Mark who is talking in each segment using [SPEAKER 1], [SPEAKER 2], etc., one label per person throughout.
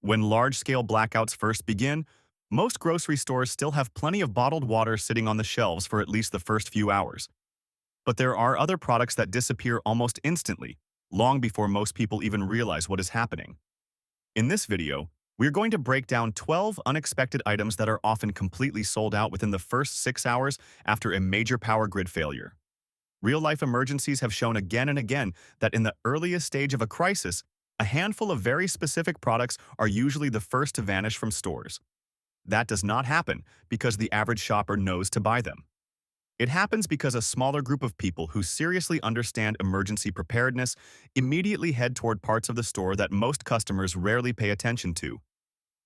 [SPEAKER 1] When large-scale blackouts first begin, most grocery stores still have plenty of bottled water sitting on the shelves for at least the first few hours. But there are other products that disappear almost instantly, long before most people even realize what is happening. In this video, we're going to break down 12 unexpected items that are often completely sold out within the first 6 hours after a major power grid failure. Real-life emergencies have shown again and again that in the earliest stage of a crisis, a handful of very specific products are usually the first to vanish from stores. That does not happen because the average shopper knows to buy them. It happens because a smaller group of people who seriously understand emergency preparedness immediately head toward parts of the store that most customers rarely pay attention to.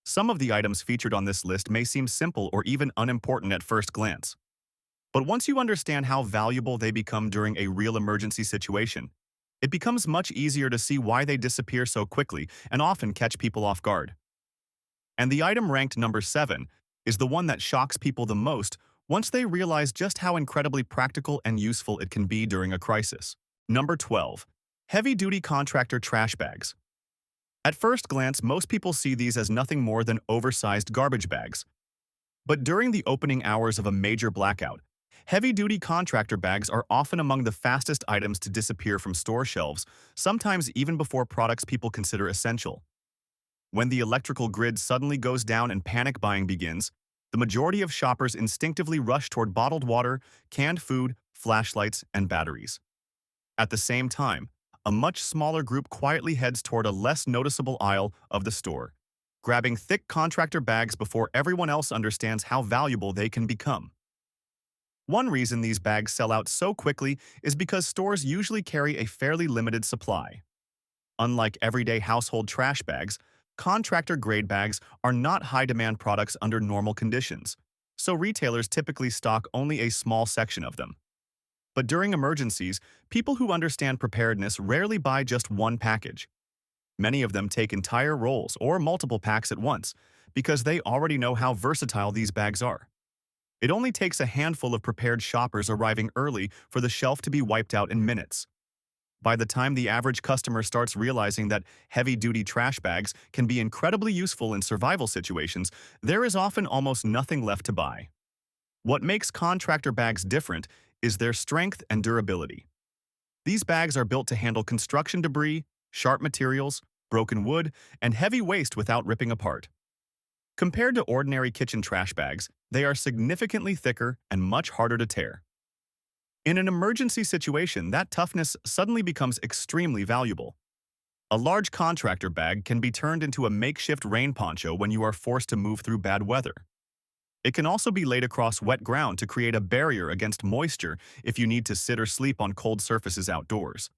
[SPEAKER 1] Some of the items featured on this list may seem simple or even unimportant at first glance. But once you understand how valuable they become during a real emergency situation, it becomes much easier to see why they disappear so quickly and often catch people off guard. And the item ranked number 7 is the one that shocks people the most once they realize just how incredibly practical and useful it can be during a crisis. Number 12. Heavy-duty contractor trash bags. At first glance, most people see these as nothing more than oversized garbage bags. But during the opening hours of a major blackout, heavy-duty contractor bags are often among the fastest items to disappear from store shelves, sometimes even before products people consider essential. When the electrical grid suddenly goes down and panic buying begins, the majority of shoppers instinctively rush toward bottled water, canned food, flashlights, and batteries. At the same time, a much smaller group quietly heads toward a less noticeable aisle of the store, grabbing thick contractor bags before everyone else understands how valuable they can become. One reason these bags sell out so quickly is because stores usually carry a fairly limited supply. Unlike everyday household trash bags, contractor-grade bags are not high-demand products under normal conditions, so retailers typically stock only a small section of them. But during emergencies, people who understand preparedness rarely buy just one package. Many of them take entire rolls or multiple packs at once because they already know how versatile these bags are. It only takes a handful of prepared shoppers arriving early for the shelf to be wiped out in minutes. By the time the average customer starts realizing that heavy-duty trash bags can be incredibly useful in survival situations, there is often almost nothing left to buy. What makes contractor bags different is their strength and durability. These bags are built to handle construction debris, sharp materials, broken wood, and heavy waste without ripping apart. Compared to ordinary kitchen trash bags, they are significantly thicker and much harder to tear. In an emergency situation, that toughness suddenly becomes extremely valuable. A large contractor bag can be turned into a makeshift rain poncho when you are forced to move through bad weather. It can also be laid across wet ground to create a barrier against moisture if you need to sit or sleep on cold surfaces outdoors.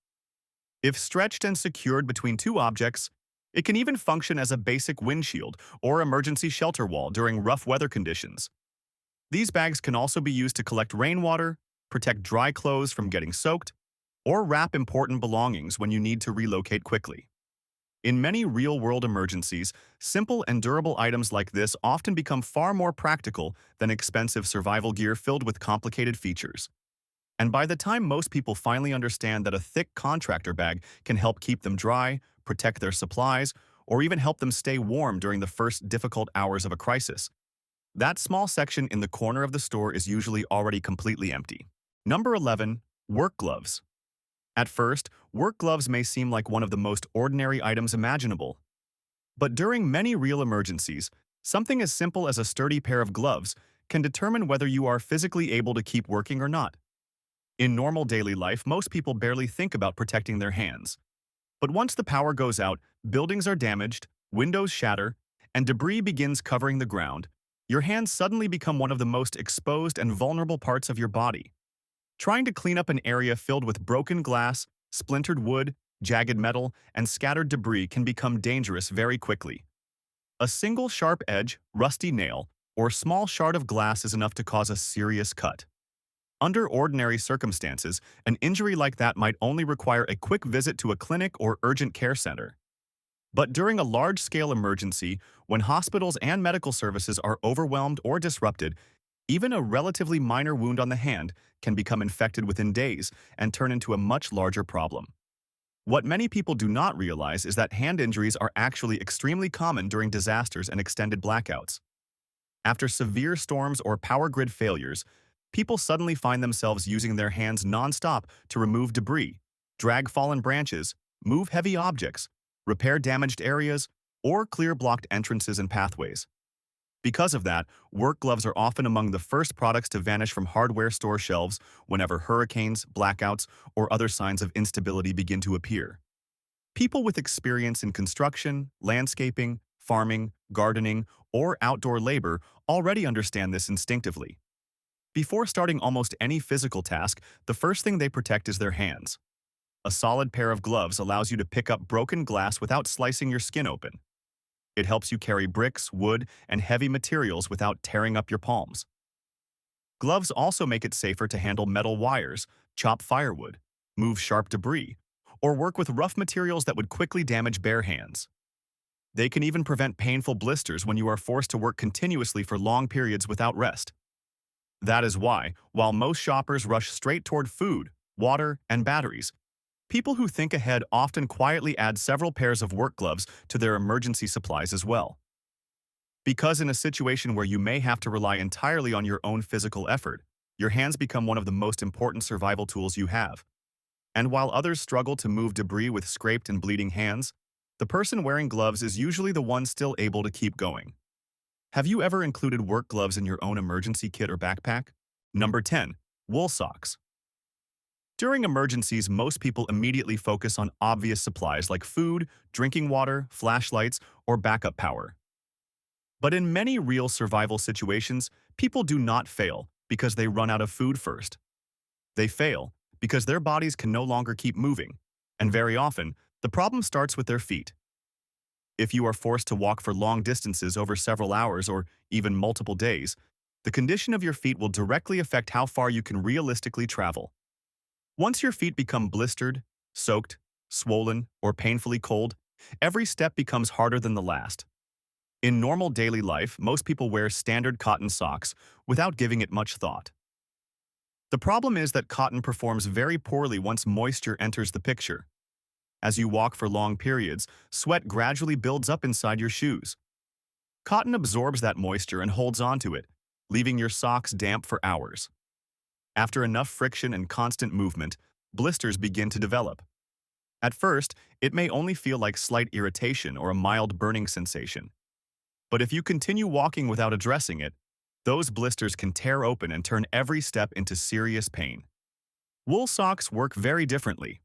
[SPEAKER 1] If stretched and secured between two objects, it can even function as a basic windshield or emergency shelter wall during rough weather conditions. These bags can also be used to collect rainwater, protect dry clothes from getting soaked, or wrap important belongings when you need to relocate quickly. In many real-world emergencies, simple and durable items like this often become far more practical than expensive survival gear filled with complicated features. And by the time most people finally understand that a thick contractor bag can help keep them dry, protect their supplies, or even help them stay warm during the first difficult hours of a crisis, that small section in the corner of the store is usually already completely empty. Number 11. Work gloves. At first, work gloves may seem like one of the most ordinary items imaginable. But during many real emergencies, something as simple as a sturdy pair of gloves can determine whether you are physically able to keep working or not. In normal daily life, most people barely think about protecting their hands. But once the power goes out, buildings are damaged, windows shatter, and debris begins covering the ground, your hands suddenly become one of the most exposed and vulnerable parts of your body. Trying to clean up an area filled with broken glass, splintered wood, jagged metal, and scattered debris can become dangerous very quickly. A single sharp edge, rusty nail, or small shard of glass is enough to cause a serious cut. Under ordinary circumstances, an injury like that might only require a quick visit to a clinic or urgent care center. But during a large-scale emergency, when hospitals and medical services are overwhelmed or disrupted, even a relatively minor wound on the hand can become infected within days and turn into a much larger problem. What many people do not realize is that hand injuries are actually extremely common during disasters and extended blackouts. After severe storms or power grid failures, people suddenly find themselves using their hands nonstop to remove debris, drag fallen branches, move heavy objects, repair damaged areas, or clear blocked entrances and pathways. Because of that, work gloves are often among the first products to vanish from hardware store shelves whenever hurricanes, blackouts, or other signs of instability begin to appear. People with experience in construction, landscaping, farming, gardening, or outdoor labor already understand this instinctively. Before starting almost any physical task, the first thing they protect is their hands. A solid pair of gloves allows you to pick up broken glass without slicing your skin open. It helps you carry bricks, wood, and heavy materials without tearing up your palms. Gloves also make it safer to handle metal wires, chop firewood, move sharp debris, or work with rough materials that would quickly damage bare hands. They can even prevent painful blisters when you are forced to work continuously for long periods without rest. That is why, while most shoppers rush straight toward food, water, and batteries, people who think ahead often quietly add several pairs of work gloves to their emergency supplies as well. Because in a situation where you may have to rely entirely on your own physical effort, your hands become one of the most important survival tools you have. And while others struggle to move debris with scraped and bleeding hands, the person wearing gloves is usually the one still able to keep going. Have you ever included work gloves in your own emergency kit or backpack? Number 10. Wool socks. During emergencies, most people immediately focus on obvious supplies like food, drinking water, flashlights, or backup power. But in many real survival situations, people do not fail because they run out of food first. They fail because their bodies can no longer keep moving, and very often, the problem starts with their feet. If you are forced to walk for long distances over several hours or even multiple days, the condition of your feet will directly affect how far you can realistically travel. Once your feet become blistered, soaked, swollen, or painfully cold, every step becomes harder than the last. In normal daily life, most people wear standard cotton socks without giving it much thought. The problem is that cotton performs very poorly once moisture enters the picture. As you walk for long periods, sweat gradually builds up inside your shoes. Cotton absorbs that moisture and holds onto it, leaving your socks damp for hours. After enough friction and constant movement, blisters begin to develop. At first, it may only feel like slight irritation or a mild burning sensation. But if you continue walking without addressing it, those blisters can tear open and turn every step into serious pain. Wool socks work very differently.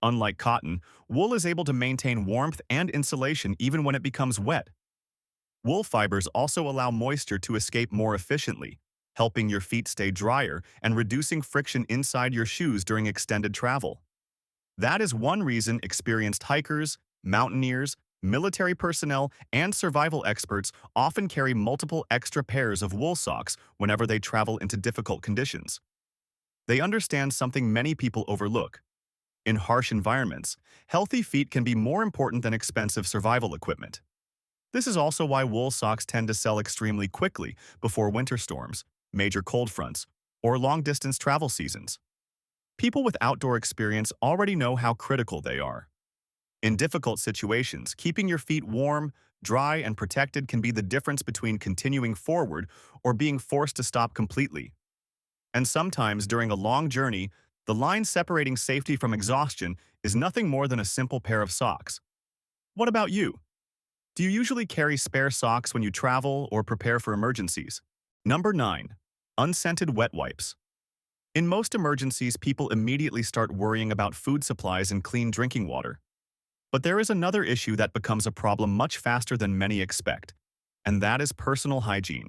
[SPEAKER 1] Unlike cotton, wool is able to maintain warmth and insulation even when it becomes wet. Wool fibers also allow moisture to escape more efficiently, helping your feet stay drier and reducing friction inside your shoes during extended travel. That is one reason experienced hikers, mountaineers, military personnel, and survival experts often carry multiple extra pairs of wool socks whenever they travel into difficult conditions. They understand something many people overlook. In harsh environments, healthy feet can be more important than expensive survival equipment. This is also why wool socks tend to sell extremely quickly before winter storms, major cold fronts, or long-distance travel seasons. People with outdoor experience already know how critical they are. In difficult situations, keeping your feet warm, dry, and protected can be the difference between continuing forward or being forced to stop completely. And sometimes, during a long journey, the line separating safety from exhaustion is nothing more than a simple pair of socks. What about you? Do you usually carry spare socks when you travel or prepare for emergencies? Number 9. Unscented wet wipes. In most emergencies, people immediately start worrying about food supplies and clean drinking water. But there is another issue that becomes a problem much faster than many expect, and that is personal hygiene.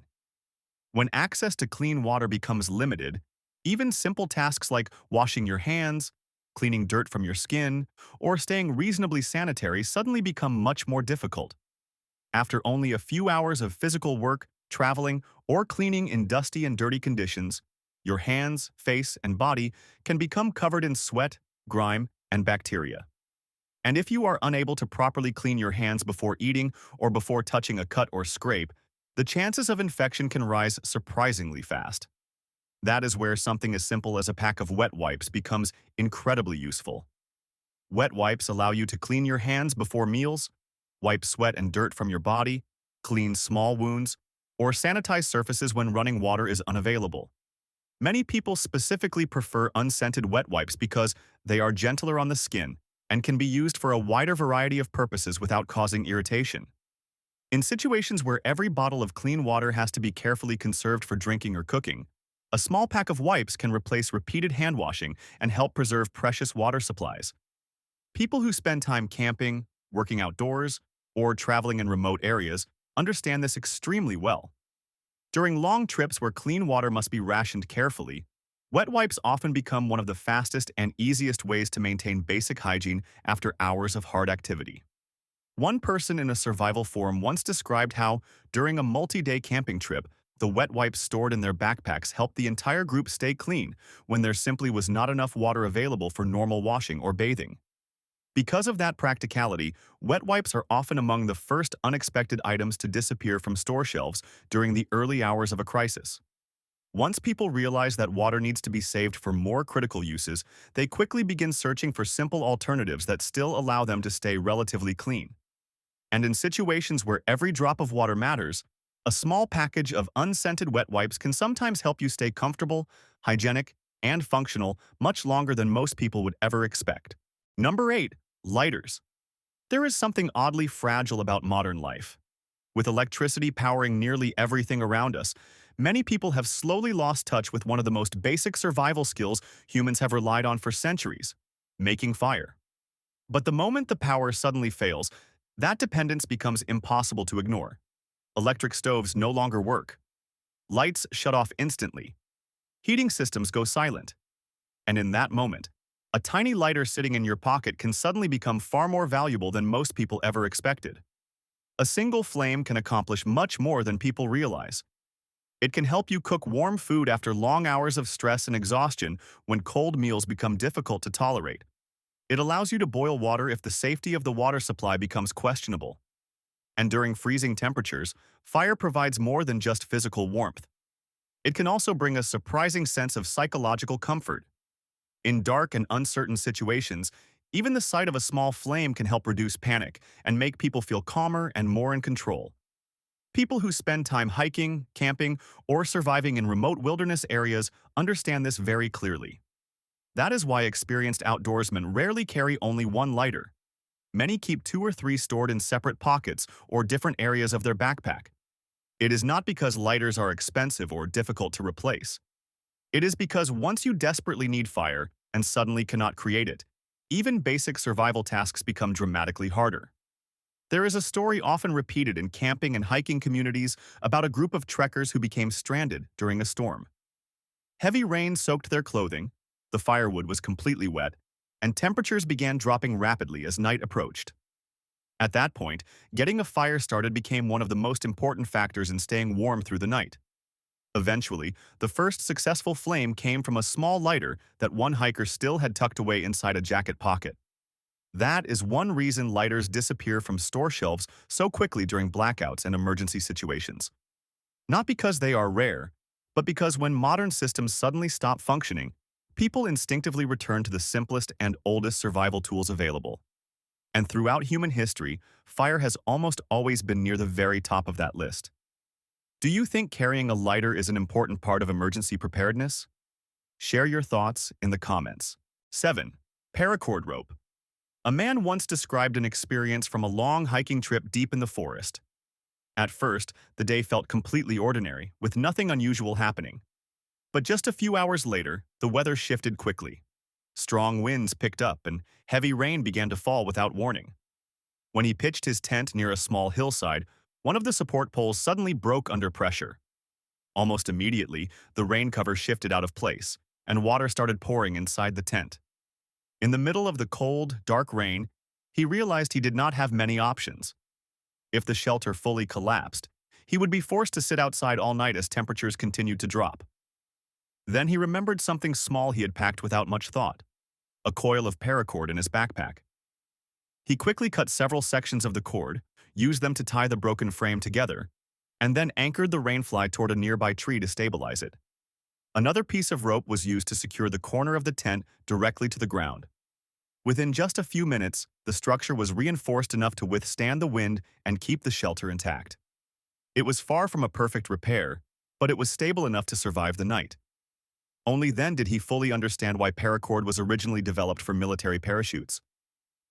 [SPEAKER 1] When access to clean water becomes limited, even simple tasks like washing your hands, cleaning dirt from your skin, or staying reasonably sanitary suddenly become much more difficult. After only a few hours of physical work, traveling, or cleaning in dusty and dirty conditions, your hands, face, and body can become covered in sweat, grime, and bacteria. And if you are unable to properly clean your hands before eating or before touching a cut or scrape, the chances of infection can rise surprisingly fast. That is where something as simple as a pack of wet wipes becomes incredibly useful. Wet wipes allow you to clean your hands before meals, wipe sweat and dirt from your body, clean small wounds, or sanitize surfaces when running water is unavailable. Many people specifically prefer unscented wet wipes because they are gentler on the skin and can be used for a wider variety of purposes without causing irritation. In situations where every bottle of clean water has to be carefully conserved for drinking or cooking, a small pack of wipes can replace repeated hand washing and help preserve precious water supplies. People who spend time camping, working outdoors, or traveling in remote areas understand this extremely well. During long trips where clean water must be rationed carefully, wet wipes often become one of the fastest and easiest ways to maintain basic hygiene after hours of hard activity. One person in a survival forum once described how, during a multi-day camping trip, the wet wipes stored in their backpacks helped the entire group stay clean when there simply was not enough water available for normal washing or bathing. Because of that practicality, wet wipes are often among the first unexpected items to disappear from store shelves during the early hours of a crisis. Once people realize that water needs to be saved for more critical uses, they quickly begin searching for simple alternatives that still allow them to stay relatively clean. And in situations where every drop of water matters, a small package of unscented wet wipes can sometimes help you stay comfortable, hygienic, and functional much longer than most people would ever expect. Number 8. Lighters. There is something oddly fragile about modern life. With electricity powering nearly everything around us, many people have slowly lost touch with one of the most basic survival skills humans have relied on for centuries: making fire. But the moment the power suddenly fails, that dependence becomes impossible to ignore. Electric stoves no longer work. Lights shut off instantly. Heating systems go silent. And in that moment, a tiny lighter sitting in your pocket can suddenly become far more valuable than most people ever expected. A single flame can accomplish much more than people realize. It can help you cook warm food after long hours of stress and exhaustion when cold meals become difficult to tolerate. It allows you to boil water if the safety of the water supply becomes questionable. And during freezing temperatures, fire provides more than just physical warmth. It can also bring a surprising sense of psychological comfort. In dark and uncertain situations, even the sight of a small flame can help reduce panic and make people feel calmer and more in control. People who spend time hiking, camping, or surviving in remote wilderness areas understand this very clearly. That is why experienced outdoorsmen rarely carry only one lighter. Many keep 2 or 3 stored in separate pockets or different areas of their backpack. It is not because lighters are expensive or difficult to replace. It is because once you desperately need fire and suddenly cannot create it, even basic survival tasks become dramatically harder. There is a story often repeated in camping and hiking communities about a group of trekkers who became stranded during a storm. Heavy rain soaked their clothing, the firewood was completely wet, and temperatures began dropping rapidly as night approached. At that point, getting a fire started became one of the most important factors in staying warm through the night. Eventually, the first successful flame came from a small lighter that one hiker still had tucked away inside a jacket pocket. That is one reason lighters disappear from store shelves so quickly during blackouts and emergency situations. Not because they are rare, but because when modern systems suddenly stop functioning, people instinctively return to the simplest and oldest survival tools available. And throughout human history, fire has almost always been near the very top of that list. Do you think carrying a lighter is an important part of emergency preparedness? Share your thoughts in the comments. 7. Paracord rope. A man once described an experience from a long hiking trip deep in the forest. At first, the day felt completely ordinary, with nothing unusual happening. But just a few hours later, the weather shifted quickly. Strong winds picked up and heavy rain began to fall without warning. When he pitched his tent near a small hillside, one of the support poles suddenly broke under pressure. Almost immediately, the rain cover shifted out of place, and water started pouring inside the tent. In the middle of the cold, dark rain, he realized he did not have many options. If the shelter fully collapsed, he would be forced to sit outside all night as temperatures continued to drop. Then he remembered something small he had packed without much thought: a coil of paracord in his backpack. He quickly cut several sections of the cord, used them to tie the broken frame together, and then anchored the rainfly toward a nearby tree to stabilize it. Another piece of rope was used to secure the corner of the tent directly to the ground. Within just a few minutes, the structure was reinforced enough to withstand the wind and keep the shelter intact. It was far from a perfect repair, but it was stable enough to survive the night. Only then did he fully understand why paracord was originally developed for military parachutes.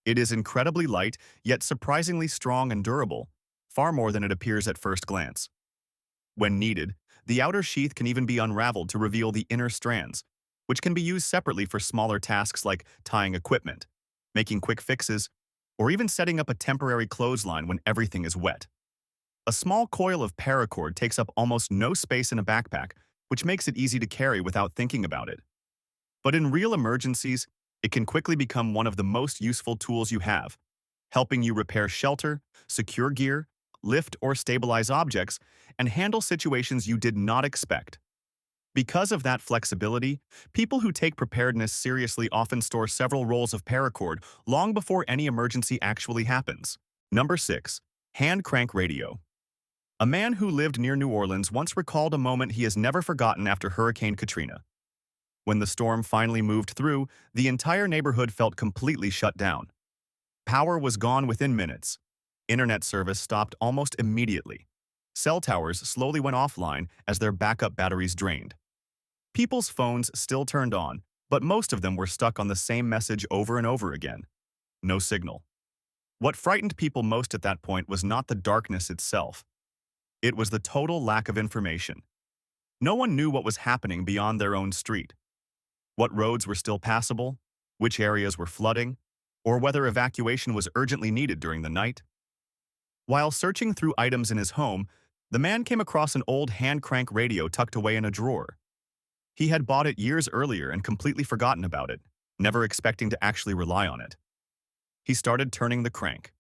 [SPEAKER 1] It is incredibly light, yet surprisingly strong and durable, far more than it appears at first glance. When needed, the outer sheath can even be unraveled to reveal the inner strands, which can be used separately for smaller tasks like tying equipment, making quick fixes, or even setting up a temporary clothesline when everything is wet. A small coil of paracord takes up almost no space in a backpack, which makes it easy to carry without thinking about it. But in real emergencies, it can quickly become one of the most useful tools you have, helping you repair shelter, secure gear, lift or stabilize objects, and handle situations you did not expect. Because of that flexibility, people who take preparedness seriously often store several rolls of paracord long before any emergency actually happens. Number 6. Hand crank radio. A man who lived near New Orleans once recalled a moment he has never forgotten after Hurricane Katrina. When the storm finally moved through, the entire neighborhood felt completely shut down. Power was gone within minutes. Internet service stopped almost immediately. Cell towers slowly went offline as their backup batteries drained. People's phones still turned on, but most of them were stuck on the same message over and over again. No signal. What frightened people most at that point was not the darkness itself. It was the total lack of information. No one knew what was happening beyond their own street. What roads were still passable, which areas were flooding, or whether evacuation was urgently needed during the night. While searching through items in his home, the man came across an old hand crank radio tucked away in a drawer. He had bought it years earlier and completely forgotten about it, never expecting to actually rely on it. He started turning the crank.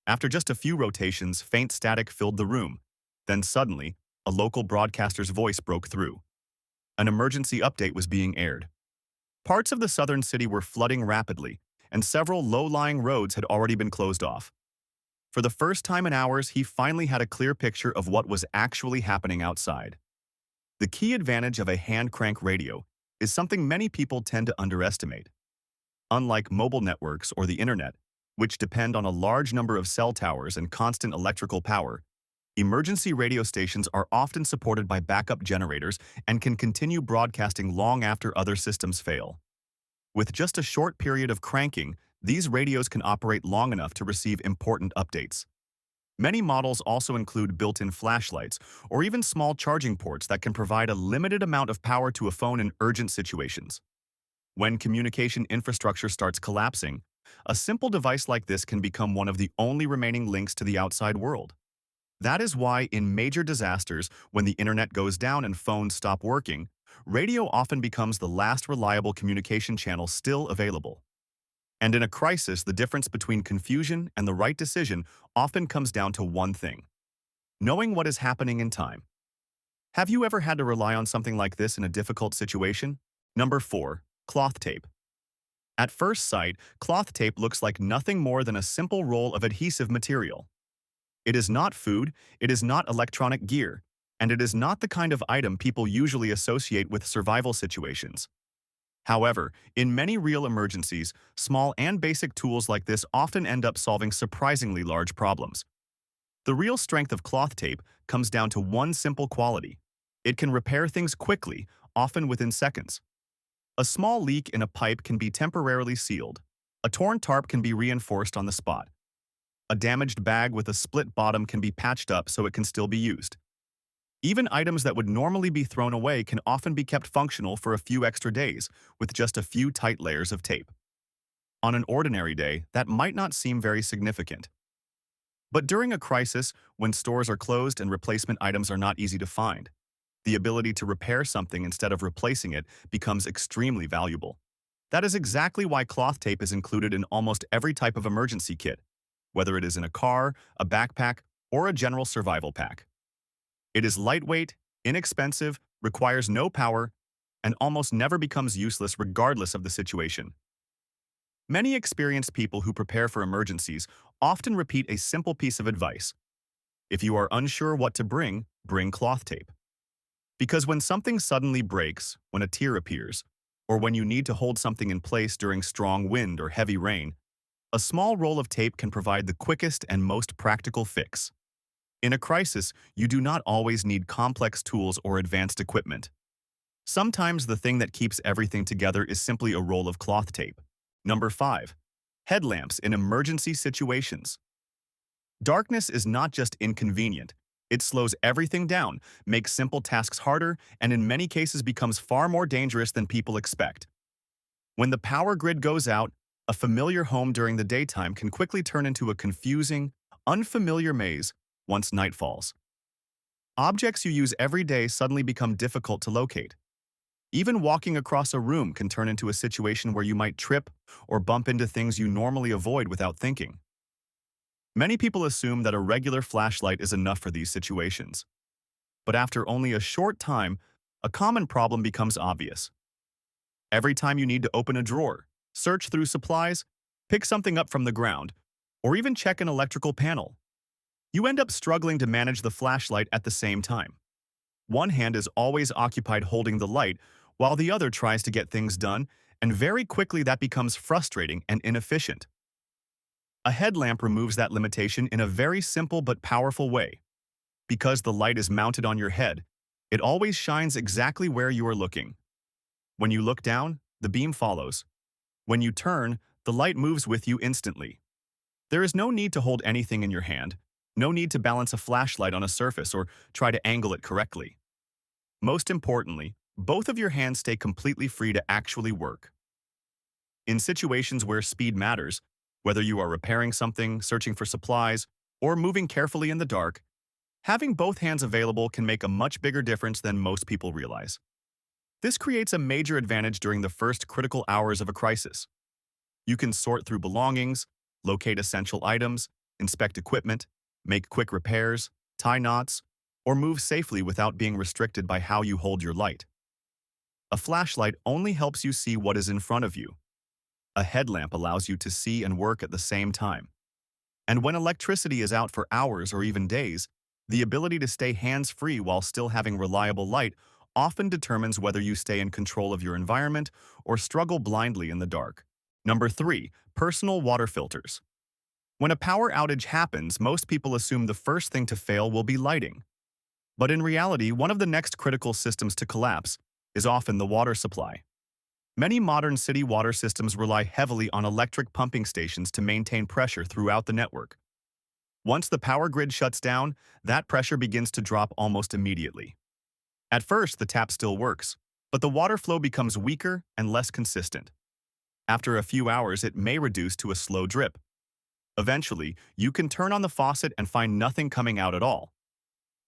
[SPEAKER 1] After just a few rotations, faint static filled the room. Then suddenly, a local broadcaster's voice broke through. An emergency update was being aired. Parts of the southern city were flooding rapidly, and several low-lying roads had already been closed off. For the first time in hours, he finally had a clear picture of what was actually happening outside. The key advantage of a hand crank radio is something many people tend to underestimate. Unlike mobile networks or the internet, which depend on a large number of cell towers and constant electrical power, emergency radio stations are often supported by backup generators and can continue broadcasting long after other systems fail. With just a short period of cranking, these radios can operate long enough to receive important updates. Many models also include built-in flashlights or even small charging ports that can provide a limited amount of power to a phone in urgent situations. When communication infrastructure starts collapsing, a simple device like this can become one of the only remaining links to the outside world. That is why in major disasters, when the internet goes down and phones stop working, radio often becomes the last reliable communication channel still available. And in a crisis, the difference between confusion and the right decision often comes down to one thing: knowing what is happening in time. Have you ever had to rely on something like this in a difficult situation? Number 4. Cloth tape. At first sight, cloth tape looks like nothing more than a simple roll of adhesive material. It is not food, it is not electronic gear, and it is not the kind of item people usually associate with survival situations. However, in many real emergencies, small and basic tools like this often end up solving surprisingly large problems. The real strength of cloth tape comes down to one simple quality: it can repair things quickly, often within seconds. A small leak in a pipe can be temporarily sealed. A torn tarp can be reinforced on the spot. A damaged bag with a split bottom can be patched up so it can still be used. Even items that would normally be thrown away can often be kept functional for a few extra days with just a few tight layers of tape. On an ordinary day, that might not seem very significant. But during a crisis, when stores are closed and replacement items are not easy to find, the ability to repair something instead of replacing it becomes extremely valuable. That is exactly why cloth tape is included in almost every type of emergency kit, whether it is in a car, a backpack, or a general survival pack. It is lightweight, inexpensive, requires no power, and almost never becomes useless regardless of the situation. Many experienced people who prepare for emergencies often repeat a simple piece of advice: if you are unsure what to bring cloth tape. Because when something suddenly breaks, when a tear appears, or when you need to hold something in place during strong wind or heavy rain, a small roll of tape can provide the quickest and most practical fix. In a crisis, you do not always need complex tools or advanced equipment. Sometimes the thing that keeps everything together is simply a roll of cloth tape. Number 5. Headlamps in emergency situations. Darkness is not just inconvenient. It slows everything down, makes simple tasks harder, and in many cases becomes far more dangerous than people expect. When the power grid goes out, a familiar home during the daytime can quickly turn into a confusing, unfamiliar maze once night falls. Objects you use every day suddenly become difficult to locate. Even walking across a room can turn into a situation where you might trip or bump into things you normally avoid without thinking. Many people assume that a regular flashlight is enough for these situations. But after only a short time, a common problem becomes obvious. Every time you need to open a drawer, search through supplies, pick something up from the ground, or even check an electrical panel, you end up struggling to manage the flashlight at the same time. One hand is always occupied holding the light, while the other tries to get things done, and very quickly that becomes frustrating and inefficient. A headlamp removes that limitation in a very simple but powerful way. Because the light is mounted on your head, it always shines exactly where you are looking. When you look down, the beam follows. When you turn, the light moves with you instantly. There is no need to hold anything in your hand, no need to balance a flashlight on a surface or try to angle it correctly. Most importantly, both of your hands stay completely free to actually work. In situations where speed matters, whether you are repairing something, searching for supplies, or moving carefully in the dark, having both hands available can make a much bigger difference than most people realize. This creates a major advantage during the first critical hours of a crisis. You can sort through belongings, locate essential items, inspect equipment, make quick repairs, tie knots, or move safely without being restricted by how you hold your light. A flashlight only helps you see what is in front of you. A headlamp allows you to see and work at the same time. And when electricity is out for hours or even days, the ability to stay hands-free while still having reliable light often determines whether you stay in control of your environment or struggle blindly in the dark. Number 3. Personal water filters. When a power outage happens, most people assume the first thing to fail will be lighting. But in reality, one of the next critical systems to collapse is often the water supply. Many modern city water systems rely heavily on electric pumping stations to maintain pressure throughout the network. Once the power grid shuts down, that pressure begins to drop almost immediately. At first, the tap still works, but the water flow becomes weaker and less consistent. After a few hours, it may reduce to a slow drip. Eventually, you can turn on the faucet and find nothing coming out at all.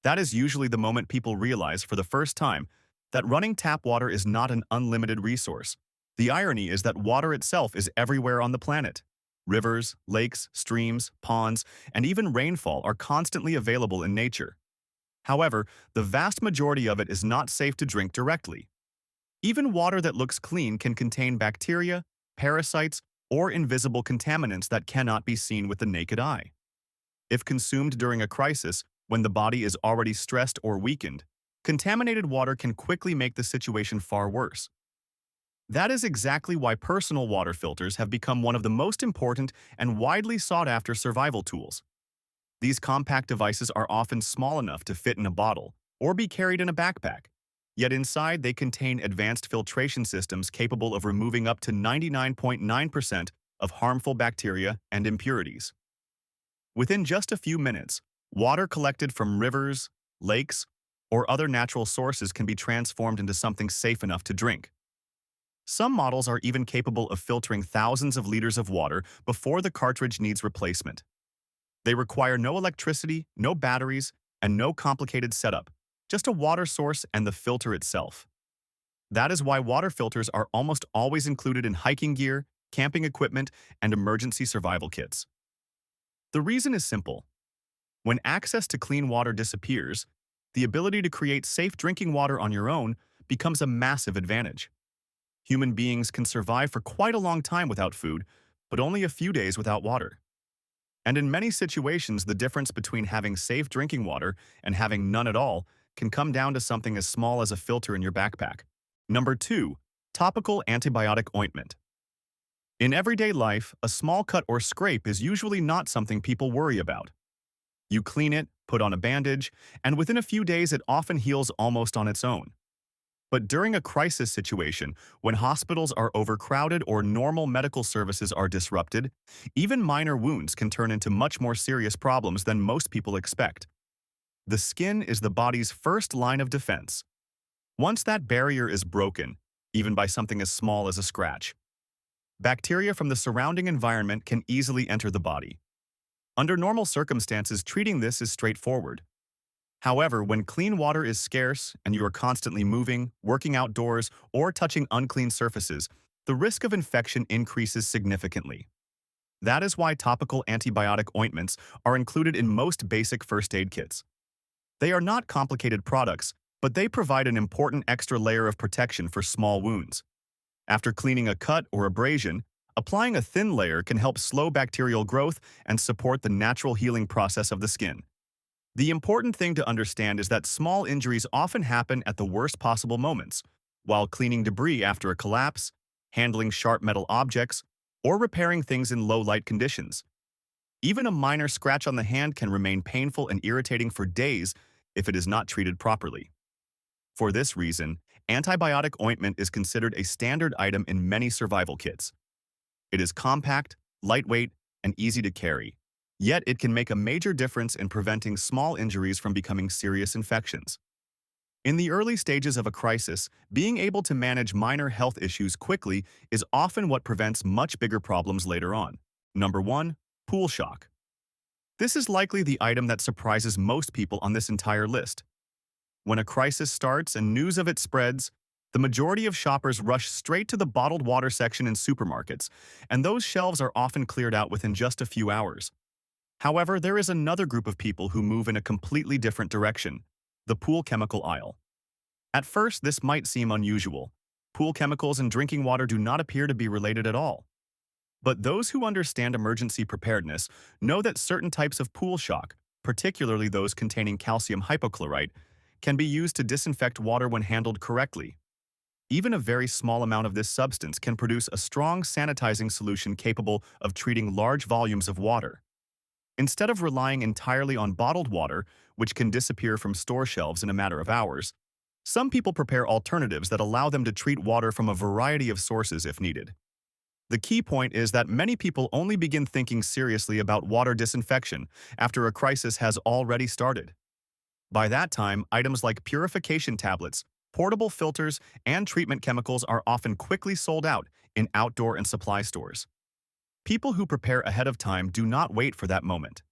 [SPEAKER 1] That is usually the moment people realize for the first time that running tap water is not an unlimited resource. The irony is that water itself is everywhere on the planet. Rivers, lakes, streams, ponds, and even rainfall are constantly available in nature. However, the vast majority of it is not safe to drink directly. Even water that looks clean can contain bacteria, parasites, or invisible contaminants that cannot be seen with the naked eye. If consumed during a crisis, when the body is already stressed or weakened, contaminated water can quickly make the situation far worse. That is exactly why personal water filters have become one of the most important and widely sought-after survival tools. These compact devices are often small enough to fit in a bottle or be carried in a backpack, yet inside they contain advanced filtration systems capable of removing up to 99.9% of harmful bacteria and impurities. Within just a few minutes, water collected from rivers, lakes, or other natural sources can be transformed into something safe enough to drink. Some models are even capable of filtering thousands of liters of water before the cartridge needs replacement. They require no electricity, no batteries, and no complicated setup, just a water source and the filter itself. That is why water filters are almost always included in hiking gear, camping equipment, and emergency survival kits. The reason is simple. When access to clean water disappears, the ability to create safe drinking water on your own becomes a massive advantage. Human beings can survive for quite a long time without food, but only a few days without water. And in many situations, the difference between having safe drinking water and having none at all can come down to something as small as a filter in your backpack. Number 2. Topical antibiotic ointment. In everyday life, a small cut or scrape is usually not something people worry about. You clean it, put on a bandage, and within a few days it often heals almost on its own. But during a crisis situation, when hospitals are overcrowded or normal medical services are disrupted, even minor wounds can turn into much more serious problems than most people expect. The skin is the body's first line of defense. Once that barrier is broken, even by something as small as a scratch, bacteria from the surrounding environment can easily enter the body. Under normal circumstances, treating this is straightforward. However, when clean water is scarce and you are constantly moving, working outdoors, or touching unclean surfaces, the risk of infection increases significantly. That is why topical antibiotic ointments are included in most basic first aid kits. They are not complicated products, but they provide an important extra layer of protection for small wounds. After cleaning a cut or abrasion, applying a thin layer can help slow bacterial growth and support the natural healing process of the skin. The important thing to understand is that small injuries often happen at the worst possible moments, while cleaning debris after a collapse, handling sharp metal objects, or repairing things in low-light conditions. Even a minor scratch on the hand can remain painful and irritating for days if it is not treated properly. For this reason, antibiotic ointment is considered a standard item in many survival kits. It is compact, lightweight, and easy to carry. Yet it can make a major difference in preventing small injuries from becoming serious infections. In the early stages of a crisis, being able to manage minor health issues quickly is often what prevents much bigger problems later on. Number 1. Pool shock. This is likely the item that surprises most people on this entire list. When a crisis starts and news of it spreads, the majority of shoppers rush straight to the bottled water section in supermarkets, and those shelves are often cleared out within just a few hours. However, there is another group of people who move in a completely different direction: the pool chemical aisle. At first, this might seem unusual. Pool chemicals and drinking water do not appear to be related at all. But those who understand emergency preparedness know that certain types of pool shock, particularly those containing calcium hypochlorite, can be used to disinfect water when handled correctly. Even a very small amount of this substance can produce a strong sanitizing solution capable of treating large volumes of water. Instead of relying entirely on bottled water, which can disappear from store shelves in a matter of hours, some people prepare alternatives that allow them to treat water from a variety of sources if needed. The key point is that many people only begin thinking seriously about water disinfection after a crisis has already started. By that time, items like purification tablets, portable filters, and treatment chemicals are often quickly sold out in outdoor and supply stores. People who prepare ahead of time do not wait for that moment.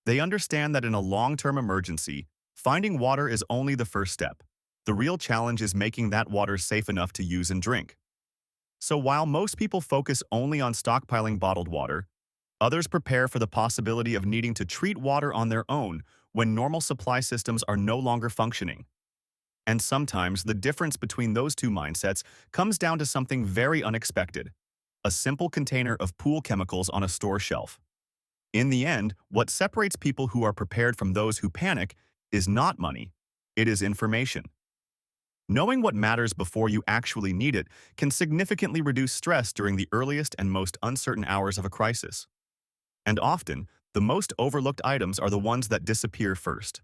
[SPEAKER 1] They understand that in a long-term emergency, finding water is only the first step. The real challenge is making that water safe enough to use and drink. So while most people focus only on stockpiling bottled water, others prepare for the possibility of needing to treat water on their own when normal supply systems are no longer functioning. And sometimes the difference between those two mindsets comes down to something very unexpected: a simple container of pool chemicals on a store shelf. In the end, what separates people who are prepared from those who panic is not money, it is information. Knowing what matters before you actually need it can significantly reduce stress during the earliest and most uncertain hours of a crisis. And often, the most overlooked items are the ones that disappear first.